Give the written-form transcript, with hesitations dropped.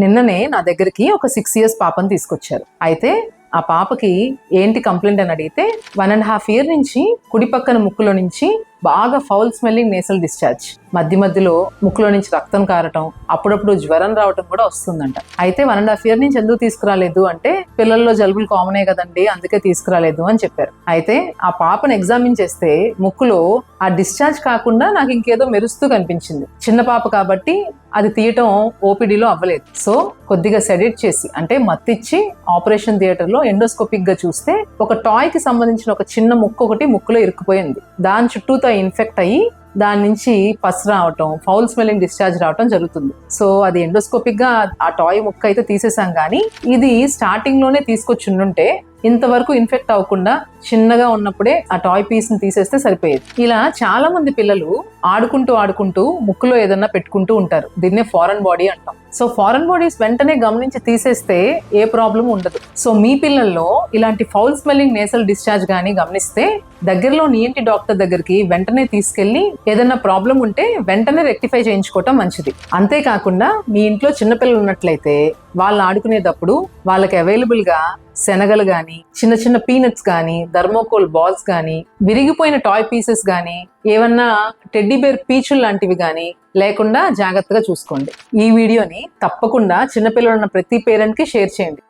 నిన్ననే నా దగ్గరికి ఒక 6 years పాపని తీసుకొచ్చారు. అయితే ఆ పాపకి ఏంటి కంప్లైంట్ అని అడిగితే 1.5 year నుంచి కుడి పక్కన ముక్కులో నుంచి బాగా ఫౌల్ స్మెల్లింగ్ నేసల్ డిశ్చార్జ్, మధ్య మధ్యలో ముక్కులో నుంచి రక్తం కారటం, అప్పుడప్పుడు జ్వరం రావటం కూడా వస్తుందంట. అయితే 1.5 year నుంచి ఎందుకు తీసుకురాలేదు అంటే పిల్లల్లో జలుబులు కామనే కదండి, అందుకే తీసుకురాలేదు అని చెప్పారు. అయితే ఆ పాపను ఎగ్జామిన్ చేస్తే ముక్కులో ఆ డిశ్చార్జ్ కాకుండా నాకు ఇంకేదో మెరుస్తూ కనిపించింది. చిన్న పాప కాబట్టి అది తీయటం ఓపీడీలో అవ్వలేదు. సో కొద్దిగా సెడేట్ చేసి అంటే మత్తిచ్చి ఆపరేషన్ థియేటర్లో ఎండోస్కోపిక్ గా చూస్తే ఒక టాయ్ కి సంబంధించిన ఒక చిన్న ముక్క ఒకటి ముక్కులో ఇరుక్కుపోయింది. దాని చుట్టూతో ఇన్ఫెక్ట్ అయ్యి దాని నుంచి పస్ రావటం, ఫౌల్ స్మెల్లింగ్ డిశ్చార్జ్ రావటం జరుగుతుంది. సో అది ఎండోస్కోపిక్ గా ఆ టాయ్ ముక్క అయితే తీసేసాం, కానీ ఇది స్టార్టింగ్ లోనే తీసుకొచ్చి ఉండుంటే ఇంతవరకు ఇన్ఫెక్ట్ అవ్వకుండా చిన్నగా ఉన్నప్పుడే ఆ టాయ్ పీస్ ని తీసేస్తే సరిపోయేది. ఇలా చాలా మంది పిల్లలు ఆడుకుంటూ ముక్కులో ఏదన్నా పెట్టుకుంటూ ఉంటారు. దీన్నే ఫారెన్ బాడీ అంటాం. సో ఫారెన్ బాడీస్ వెంటనే గమనించి తీసేస్తే ఏ ప్రాబ్లం ఉండదు. సో మీ పిల్లల్లో ఇలాంటి ఫౌల్ స్మెల్లింగ్ నేసల్ డిశ్చార్జ్ గానీ గమనిస్తే దగ్గరలో ENT డాక్టర్ దగ్గరికి వెంటనే తీసుకెళ్లి ఏదన్నా ప్రాబ్లం ఉంటే వెంటనే రెక్టిఫై చేయించుకోవటం మంచిది. అంతేకాకుండా మీ ఇంట్లో చిన్నపిల్లలు ఉన్నట్లయితే వాళ్ళు ఆడుకునేటప్పుడు వాళ్ళకి అవైలబుల్ గా శనగలు గాని, చిన్న చిన్న పీనట్స్ గాని, థర్మోకోల్ బాల్స్ గాని, విరిగిపోయిన టాయ్ పీసెస్ గాని, ఏమన్నా టెడ్డీ బేర్ పీచులు లాంటివి గాని లేకుండా జాగ్రత్తగా చూసుకోండి. ఈ వీడియోని తప్పకుండా చిన్నపిల్లలు ఉన్న ప్రతి పేరెంట్ కి షేర్ చేయండి.